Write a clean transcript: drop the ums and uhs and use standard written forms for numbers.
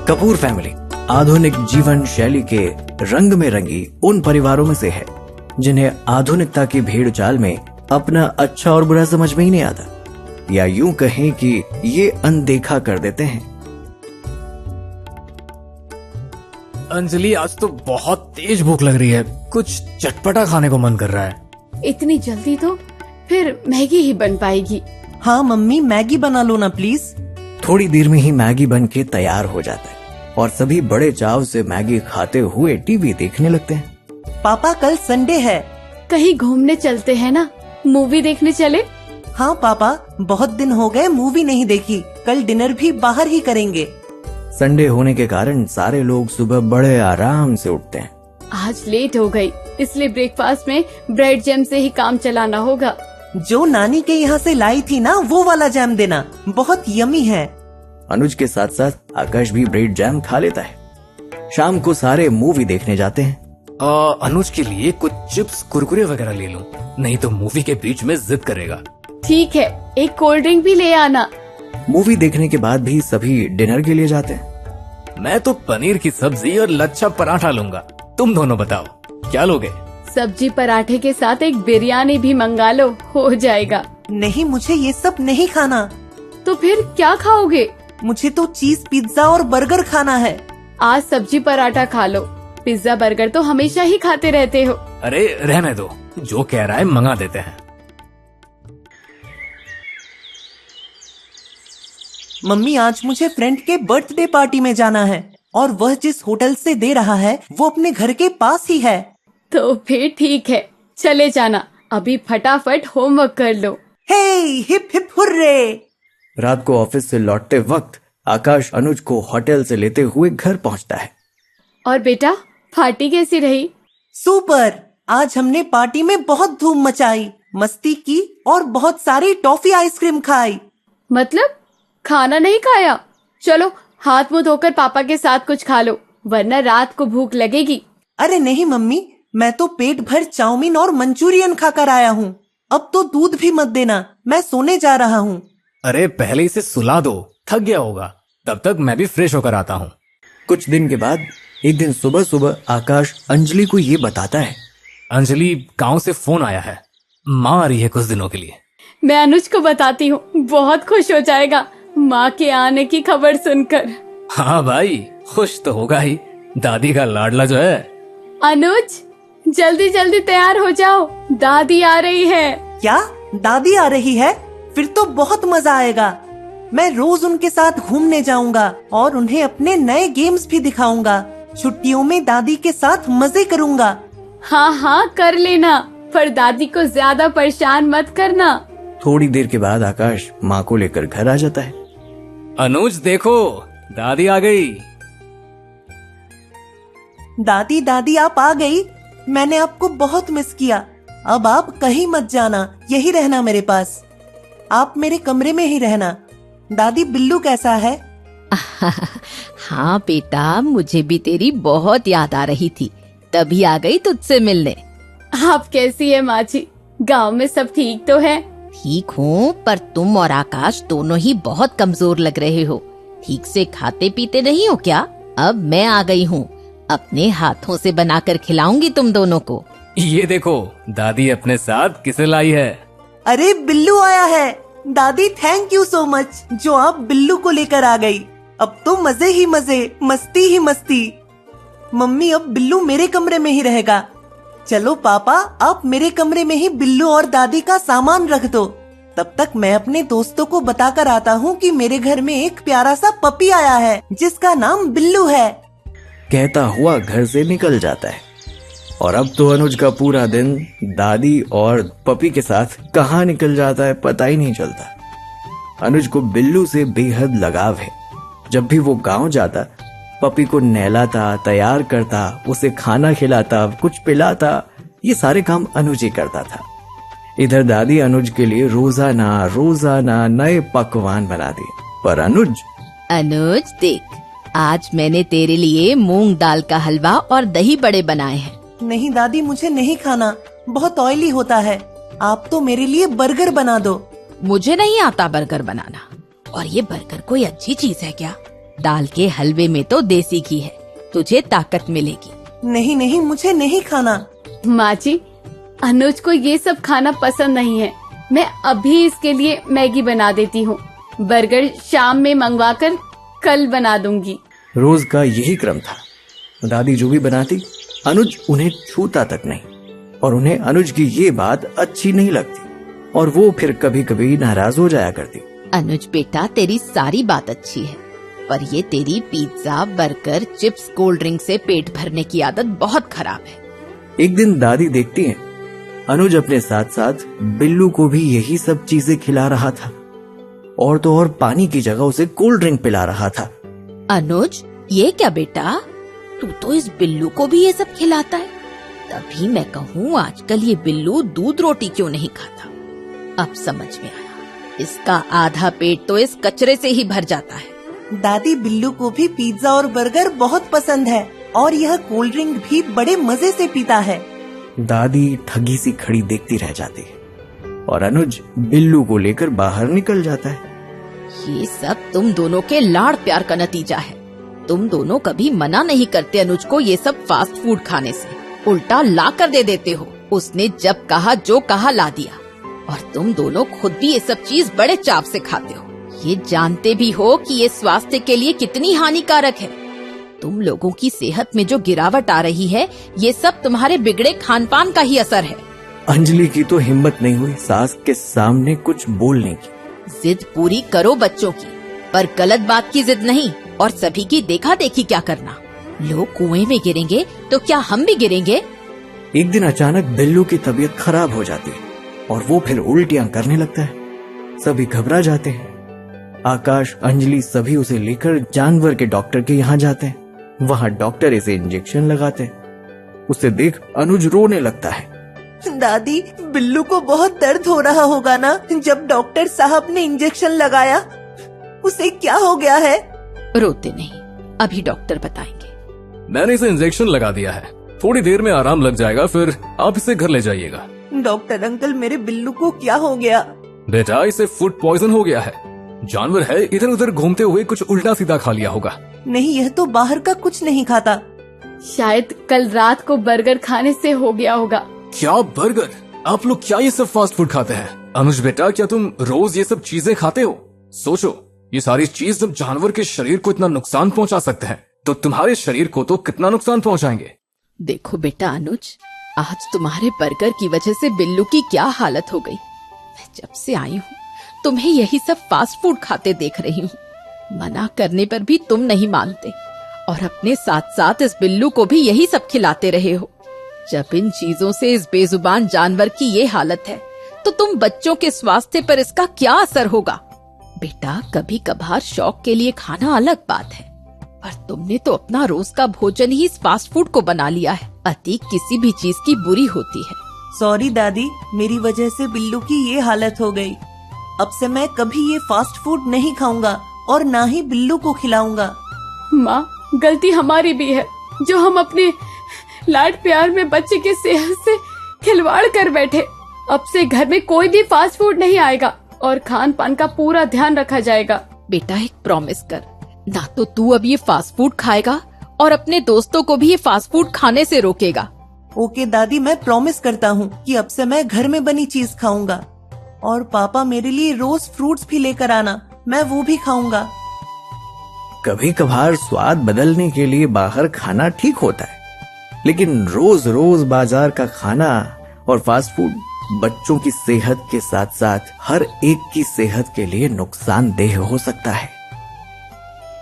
Kapoor family आधुनिक जीवन शैली के रंग में रंगी उन परिवारों में से है जिन्हें आधुनिकता की भीड़ चाल में अपना अच्छा और बुरा समझ में ही नहीं आता, या यूं कहें कि ये अनदेखा कर देते हैं। अंजलि, आज तो बहुत तेज भूख लग रही है, कुछ चटपटा खाने को मन कर रहा है। इतनी जल्दी तो फिर मैगी ही बन पाएगी। हाँ मम्मी, मैगी बना लो ना प्लीज। थोड़ी देर में ही मैगी बन के तैयार हो जाता है और सभी बड़े चाव से मैगी खाते हुए टीवी देखने लगते हैं। पापा, कल संडे है, कहीं घूमने चलते हैं ना, मूवी देखने चले। हाँ पापा, बहुत दिन हो गए मूवी नहीं देखी, कल डिनर भी बाहर ही करेंगे। संडे होने के कारण सारे लोग सुबह बड़े आराम से उठते हैं। आज लेट हो गई, इसलिए ब्रेकफास्ट में ब्रेड जैम से ही काम चलाना होगा। जो नानी के यहाँ से लाई थी ना, वो वाला जैम देना, बहुत यमी है। अनुज के साथ साथ आकाश भी ब्रेड जैम खा लेता है। शाम को सारे मूवी देखने जाते हैं। अनुज के लिए कुछ चिप्स कुरकुरे वगैरह ले लूं, नहीं तो मूवी के बीच में जिद करेगा। ठीक है, एक कोल्ड ड्रिंक भी ले आना। मूवी देखने के बाद भी सभी डिनर के लिए जाते हैं। मैं तो पनीर की सब्जी और लच्छा पराठा लूंगा, तुम दोनों बताओ क्या लोगे? सब्जी पराठे के साथ एक बिरयानी भी मंगा लो, हो जाएगा। नहीं, मुझे ये सब नहीं खाना। तो फिर क्या खाओगे? मुझे तो चीज पिज्जा और बर्गर खाना है। आज सब्जी पराठा खा लो, पिज्जा बर्गर तो हमेशा ही खाते रहते हो। अरे रहने दो, जो कह रहा है मंगा देते हैं। मम्मी, आज मुझे फ्रेंड के बर्थडे पार्टी में जाना है और वह जिस होटल से दे रहा है वो अपने घर के पास ही है। तो फिर ठीक है, चले जाना। अभी फटाफट होमवर्क कर लो। हे हिप हिप हुर्रे। रात को ऑफिस से लौटते वक्त आकाश अनुज को होटल से लेते हुए घर पहुंचता है। और बेटा, पार्टी कैसी रही? सुपर। आज हमने पार्टी में बहुत धूम मचाई, मस्ती की और बहुत सारी टॉफी आइसक्रीम खाई। मतलब खाना नहीं खाया? चलो हाथ मुंह धोकर पापा के साथ कुछ खा लो, वरना रात को भूख लगेगी। अरे नहीं मम्मी, मैं तो पेट भर चाउमीन और मंचूरियन खाकर आया हूँ। अब तो दूध भी मत देना, मैं सोने जा रहा हूँ। अरे पहले इसे सुला दो, थक गया होगा, तब तक मैं भी फ्रेश होकर आता हूँ। कुछ दिन के बाद एक दिन सुबह सुबह आकाश अंजलि को ये बताता है। अंजलि, गांव से फोन आया है, माँ आ रही है कुछ दिनों के लिए। मैं अनुज को बताती हूँ, बहुत खुश हो जाएगा माँ के आने की खबर सुनकर। हाँ भाई, खुश तो होगा ही, दादी का लाडला जो है। अनुज, जल्दी जल्दी तैयार हो जाओ, दादी आ रही है। क्या दादी आ रही है? फिर तो बहुत मजा आएगा। मैं रोज उनके साथ घूमने जाऊंगा और उन्हें अपने नए गेम्स भी दिखाऊंगा। छुट्टियों में दादी के साथ मजे करूंगा। हाँ हाँ कर लेना, पर दादी को ज्यादा परेशान मत करना। थोड़ी देर के बाद आकाश माँ को लेकर घर आ जाता है। अनुज देखो, दादी आ गई। दादी दादी आप आ गई। मैंने आपको बहुत मिस किया। अब आप कहीं मत जाना, यही रहना मेरे पास। आप मेरे कमरे में ही रहना। दादी, बिल्लू कैसा है? हाँ बेटा, मुझे भी तेरी बहुत याद आ रही थी, तभी आ गई तुझसे मिलने। आप कैसी है माँ जी? गाँव में सब ठीक तो है? ठीक हूँ, पर तुम और आकाश दोनों ही बहुत कमजोर लग रहे हो। ठीक से खाते पीते नहीं हो क्या? अब मैं आ गई हूँ, अपने हाथों से बनाकर खिलाऊंगी तुम दोनों को। ये देखो, दादी अपने साथ किसे लाई है? अरे बिल्लू आया है। दादी, थैंक यू सो मच जो आप बिल्लू को लेकर आ गई। अब तो मजे ही मजे, मस्ती ही मस्ती। मम्मी, अब बिल्लू मेरे कमरे में ही रहेगा। चलो पापा, आप मेरे कमरे में ही बिल्लू और दादी का सामान रख दो। तब तक मैं अपने दोस्तों को बताकर आता हूँ कि मेरे घर में एक प्यारा सा पपी आया है जिसका नाम बिल्लू है। कहता हुआ घर से निकल जाता है। और अब तो अनुज का पूरा दिन दादी और पपी के साथ कहाँ निकल जाता है पता ही नहीं चलता। अनुज को बिल्लू से बेहद लगाव है। जब भी वो गांव जाता, पपी को नहलाता, तैयार करता, उसे खाना खिलाता, कुछ पिलाता, ये सारे काम अनुज ही करता था। इधर दादी अनुज के लिए रोजाना नए पकवान बनाती। पर अनुज देख, आज मैंने तेरे लिए मूंग दाल का हलवा और दही बड़े बनाए हैं। नहीं दादी, मुझे नहीं खाना, बहुत ऑयली होता है। आप तो मेरे लिए बर्गर बना दो। मुझे नहीं आता बर्गर बनाना, और ये बर्गर कोई अच्छी चीज है क्या? दाल के हलवे में तो देसी घी है, तुझे ताकत मिलेगी। नहीं नहीं, मुझे नहीं खाना। माँ जी, अनुज को ये सब खाना पसंद नहीं है। मैं अभी इसके लिए मैगी बना देती हूँ। बर्गर शाम में मंगवाकर कल बना दूंगी। रोज का यही क्रम था। दादी जो भी बनाती, अनुज उन्हें छूता तक नहीं, और उन्हें अनुज की ये बात अच्छी नहीं लगती, और वो फिर कभी कभी नाराज हो जाया करती। अनुज बेटा, तेरी सारी बात अच्छी है, पर ये तेरी pizza, burger, chips, cold drink से पेट भरने की आदत बहुत खराब है। एक दिन दादी देखती हैं, अनुज अपने साथ साथ बिल्लू को भी यही सब चीजें खिला रहा था, और तो और पानी की जगह उसे कोल्ड ड्रिंक पिला रहा था। अनुज, ये क्या बेटा, तू तो इस बिल्लू को भी ये सब खिलाता है? तभी मैं कहूँ आजकल ये बिल्लू दूध रोटी क्यों नहीं खाता। अब समझ में आया, इसका आधा पेट तो इस कचरे से ही भर जाता है। दादी, बिल्लू को भी पिज्जा और बर्गर बहुत पसंद है, और यह कोल्ड ड्रिंक भी बड़े मजे से पीता है। दादी ठगी सी खड़ी देखती रह जाती है, और अनुज बिल्लू को लेकर बाहर निकल जाता है। ये सब तुम दोनों के लाड़ प्यार का नतीजा है। तुम दोनों कभी मना नहीं करते अनुज को ये सब फास्ट फूड खाने से, उल्टा ला कर दे देते हो। उसने जब कहा जो कहा ला दिया, और तुम दोनों खुद भी ये सब चीज बड़े चाव से खाते हो, ये जानते भी हो कि ये स्वास्थ्य के लिए कितनी हानिकारक है। तुम लोगों की सेहत में जो गिरावट आ रही है, ये सब तुम्हारे बिगड़े खान पान का ही असर है। अंजलि की तो हिम्मत नहीं हुई सास के सामने कुछ बोलने की। जिद पूरी करो बच्चों की, पर गलत बात की जिद नहीं, और सभी की देखा देखी क्या करना। लोग कुएं में गिरेंगे तो क्या हम भी गिरेंगे? एक दिन अचानक बिल्लू की तबीयत खराब हो जाती है, और वो फिर उल्टियां करने लगता है। सभी घबरा जाते हैं। आकाश, अंजलि सभी उसे लेकर जानवर के डॉक्टर के यहाँ जाते हैं। वहाँ डॉक्टर इसे इंजेक्शन लगाते हैं। उसे देख अनुज रोने लगता है। दादी, बिल्लू को बहुत दर्द हो रहा होगा ना? जब डॉक्टर साहब ने इंजेक्शन लगाया, उसे क्या हो गया है? रोते नहीं, अभी डॉक्टर बताएंगे। मैंने इसे इंजेक्शन लगा दिया है, थोड़ी देर में आराम लग जाएगा, फिर आप इसे घर ले जाइएगा। डॉक्टर अंकल, मेरे बिल्लू को क्या हो गया? बेटा, इसे फूड पॉइजन हो गया है। जानवर है, इधर उधर घूमते हुए कुछ उल्टा सीधा खा लिया होगा। नहीं, यह तो बाहर का कुछ नहीं खाता। शायद कल रात को बर्गर खाने से हो गया होगा। क्या बर्गर? आप लोग क्या ये सब फास्ट फूड खाते हैं? अनुज बेटा, क्या तुम रोज ये सब चीजें खाते हो? सोचो, ये सारी चीज जब जानवर के शरीर को इतना नुकसान पहुंचा सकते हैं, तो तुम्हारे शरीर को तो कितना नुकसान पहुंचाएंगे। देखो बेटा अनुज, आज तुम्हारे बर्गर की वजह से बिल्लू की क्या हालत हो गई। मैं जब से आई हूँ तुम्हें यही सब फास्ट फूड खाते देख रही हूँ। मना करने पर भी तुम नहीं मानते, और अपने साथ साथ इस बिल्लू को भी यही सब खिलाते रहे हो। जब इन चीजों से इस बेजुबान जानवर की ये हालत है, तो तुम बच्चों के स्वास्थ्य पर इसका क्या असर होगा? बेटा, कभी कभार शौक के लिए खाना अलग बात है, पर तुमने तो अपना रोज का भोजन ही इस फास्ट फूड को बना लिया है। अति किसी भी चीज की बुरी होती है। सॉरी दादी, मेरी वजह से बिल्लू की ये हालत हो गई। अब से मैं कभी ये फास्ट फूड नहीं खाऊंगा, और ना ही बिल्लू को खिलाऊंगा। माँ, गलती हमारी भी है, जो हम अपने लाड प्यार में बच्चे की सेहत से खिलवाड़ कर बैठे। अब से घर में कोई भी फास्ट फूड नहीं आएगा, और खान पान का पूरा ध्यान रखा जाएगा। बेटा, एक प्रॉमिस कर, ना तो तू अब ये फास्ट फूड खाएगा, और अपने दोस्तों को भी ये फास्ट फूड खाने से रोकेगा। ओके दादी, मैं प्रॉमिस करता हूँ कि अब से मैं घर में बनी चीज खाऊंगा, और पापा मेरे लिए रोज फ्रूट्स भी लेकर आना, मैं वो भी खाऊंगा। कभी कभार स्वाद बदलने के लिए बाहर खाना ठीक होता है, लेकिन रोज रोज बाजार का खाना और फास्ट फूड बच्चों की सेहत के साथ साथ हर एक की सेहत के लिए नुकसानदेह हो सकता है।